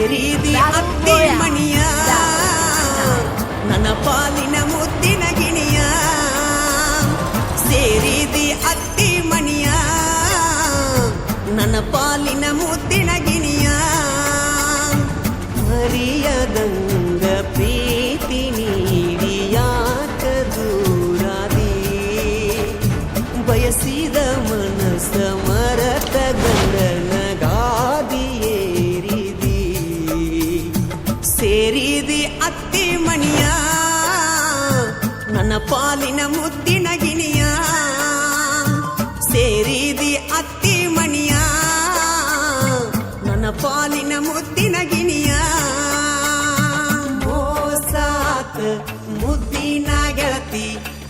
ಸೇರಿದಿ ಅತ್ತಿ ಮಣಿಯ ನನ್ನ ಪಾಲಿನ ಮುದ್ದಿನ ಗಿಣಿಯ ಸೇರಿದಿ ಅತ್ತಿ ಮಣಿಯ ನನ್ನ ಪಾಲಿನ ಮುದ್ದಿನ ಗಿಣಿಯ ಹರಿಯದಂಗ ಪ್ರೀತಿ ನೀಡಿ ಯಾಕ ದೂರಾದಿ ಬಯಸಿದ ಮನಸ್ಸ ಮರತ ಗಂಡನ ಗಾದಿಯೇರಿದಿ ಸೇರಿದಿ ಅತ್ತಿ ಮಣಿಯ ನನ್ನ ಪಾಲಿನ ಮುದ್ದಿನ ಗಿಣಿಯ ಸೇರಿದಿ ಅತ್ತಿ ಮಣಿಯ ನನ್ನ ಪಾಲಿನ ಮುದ್ದಿನ ಗಿಣಿಯ ಮೋಸಾತ ಮುದ್ದಿನ ಗೆಳತಿ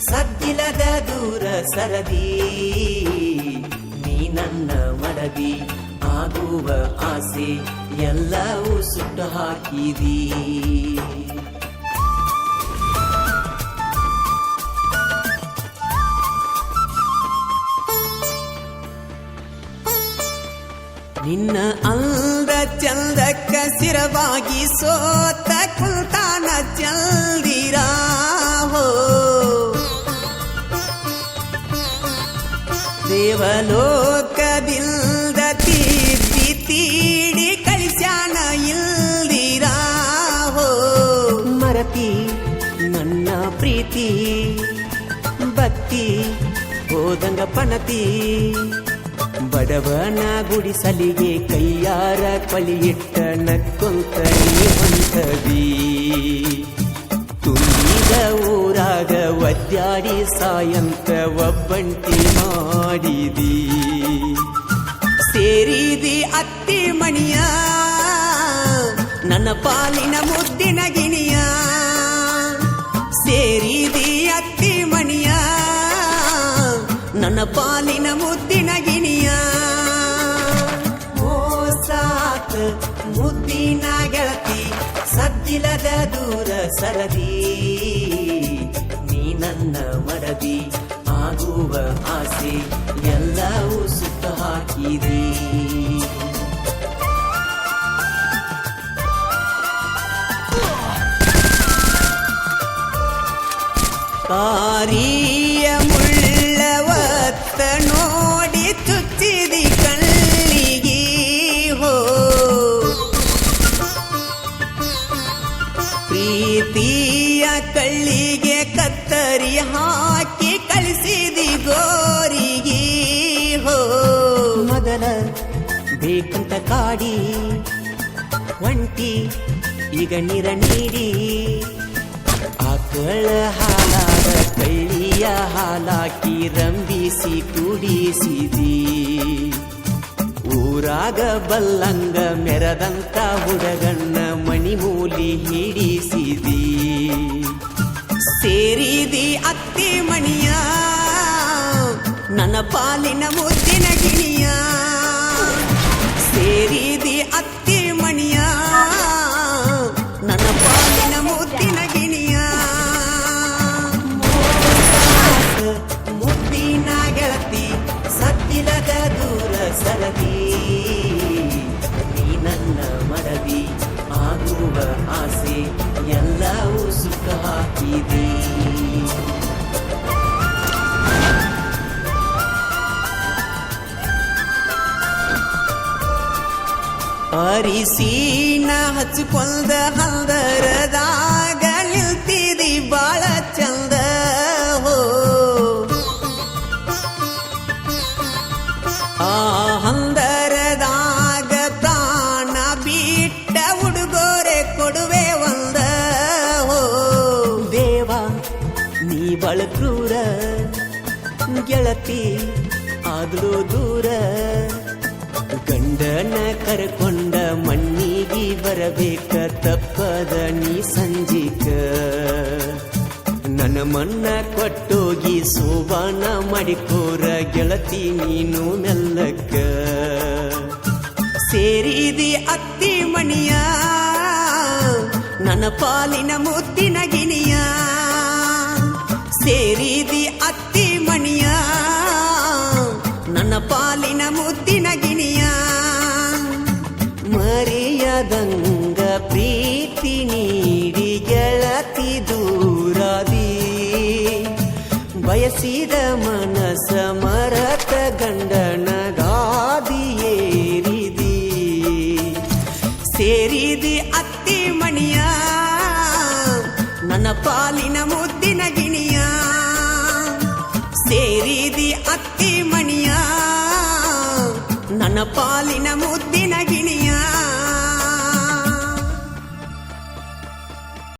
ಸದ್ದಿಲ್ಲದ ದೂರ ಸರದಿ ನೀ ನನ್ನ ಮಡದಿ ಆಗುವ ಆಸೆ ಎಲ್ಲವೂ ಸುಟ್ಟು ಹಾಕಿದಿ ನಿನ್ನ ಅಂದ ಚಂದಕ್ಕ ಸಿರವಾಗಿ ಸೋತ ಕುಲ್ತಾನ ಚಲ್ದಿರಾಹೋ ದೇವಲೋಕದಿಂದ ತೀರ್ತಿ ತೀಡಿ ಕಳಿಸ್ಯಾನ ಇಲ್ದಿರಾಹೋ ಮರತಿ ನನ್ನ ಪ್ರೀತಿ ಭಕ್ತಿ ಹೋದಂಗ ಪಣತಿ ಬಡವನ ಗುಡಿಸಲಿಗೆ ಕೈಯಾರ ಕಳಿಯಿಟ್ಟ ನಕ್ಕೊಂತ ನೀ ಹೊಂಟದಿ ತುಂಬಿದ ಊರಾಗ ಒದ್ದಾಡಿ ಸಾಯಂತ ಒಬ್ಬಂಟಿ ಮಾಡಿದಿ ಸೇರಿದಿ ಅತ್ತಿ ಮಣಿಯ ನನ್ನ ಪಾಲಿನ ಮುದ್ದಿನ ಗಿಣಿಯ ಸೇರಿದಿ ಅತ್ತಿ ಮಣಿಯ ನನ್ನ ಪಾಲಿನ ಮುದ್ದಿನ ಗಿಣಿಯ ಮೋಸಾತ ಮುದ್ದಿನ ಗೆಳತಿ ಸದ್ದಿಲ್ಲದ ದೂರ ಸರದಿ ನೀ ನನ್ನ ಮಡದಿ ಆಗುವ ಆಸೆ ಎಲ್ಲವೂ ಸುತ್ತ ಹಾಕಿದಿ ಕಾರಿಯ ಮುಳ್ಳವತ್ತ ನೋಡಿ ಚುಚ್ಚಿದಿ ಕಣ್ಣಿಗೆ ಹೋ ಪ್ರೀತಿಯ ಕಳ್ಳಿಗೆ ಕತ್ತರಿ ಹಾಕಿ ಕಳಿಸಿದಿ ಗೋರಿಗೆ ಹೋ ಮೊದಲ ಬೇಕಂತ ಕಾಡಿ ಒಂಟಿ ಈಗ ನೀರ ನೀಡಿ ಆಕಳ ಹಾಲಾದ ಕಳ್ಳಿಯ ಹಾಲಾಕಿ ರಂಬಿಸಿ ಕುಡಿಸಿದಿ ಊರಾಗ ಬಲ್ಲಂಗ ಮೆರದಂತ ಹುಡುಗಣ್ಣ ಮಣಿಮೂಲಿ ಹಿಡಿಸಿದಿ ಸೇರಿದಿ ಅತ್ತಿ ಮಣಿಯ ನನ್ನ ಪಾಲಿನ ಮುದ್ದಿನ ಗಿಣಿಯ ಸೇರಿದಿ ಅತ್ತಿ ಮಣಿಯ ನನ್ನ ಪಾಲಿನ ಮುದ್ದಿನ ಗಿಣಿಯ ಮುದ್ದಿನ ಗೆಳತಿ ಸದ್ದಿಲ್ಲದ ದೂರ ಸರದಿ ನೀ ನನ್ನ ಮಡದಿ ಆಗುವ ಆಸೆ ಎಲ್ಲವೂ ಸುಖ ಹಾಕಿದಿ ಅರಿಸಿನ ಹಚ್ಚಿಕೊಂಡ ಹಲ್ದರದಾಗ ನಿಲ್ತಿದಿ ಬಾಳ ಚಂದ ಹೋ ಆ ಹಂದರದಾಗ ಪ್ರಾಣ ಬಿಟ್ಟ ಉಡುಗೊರೆ ಕೊಡುವೆ ಒಂದ ಹೋ ದೇವ ನೀ ಬಳಕ್ರೂರ ಗೆಳತಿ ಆದ್ರೂ ದೂರ ಗಂಡನ ಕರ್ಕೊಂಡ ಮಣ್ಣಿಗೆ ಬರಬೇಕ ತಪ್ಪದ ನೀ ಸಂಜಿಕ ನನ್ನ ಮಣ್ಣ ಕೊಟ್ಟೋಗಿ ಸೋಬಾನ ಮಾಡಿಕೋರ ಗೆಳತಿ ನೀನು ಮೆಲ್ಲಕ್ಕ ಸೇರಿದಿ ಅತ್ತಿ ಮಣಿಯ ನನ್ನ ಪಾಲಿನ ಮುದ್ದಿನ ಗಿಣಿಯ ಸೇರಿದಿ ಅತ್ತಿ ಮಣಿಯ ನನ್ನ ಪಾಲಿನ ಮುದ್ದಿನ ಗಿಣಿಯ ಮರೆಯದಂಗ ಬಯಸಿದ ಮನಸ ಮರತ ಗಂಡನ ಗಾದಿಯೇರಿದಿ ಸೇರಿದಿ ಅತ್ತಿ ಮಣಿಯ ನನ್ನ ಪಾಲಿನ ಮುದ್ದಿನ ಗಿಣಿಯ ಸೇರಿದಿ ಅತ್ತಿ ಮಣಿಯ ನನ್ನ ಪಾಲಿನ ಮುದ್ದಿನ ಗಿಣಿಯ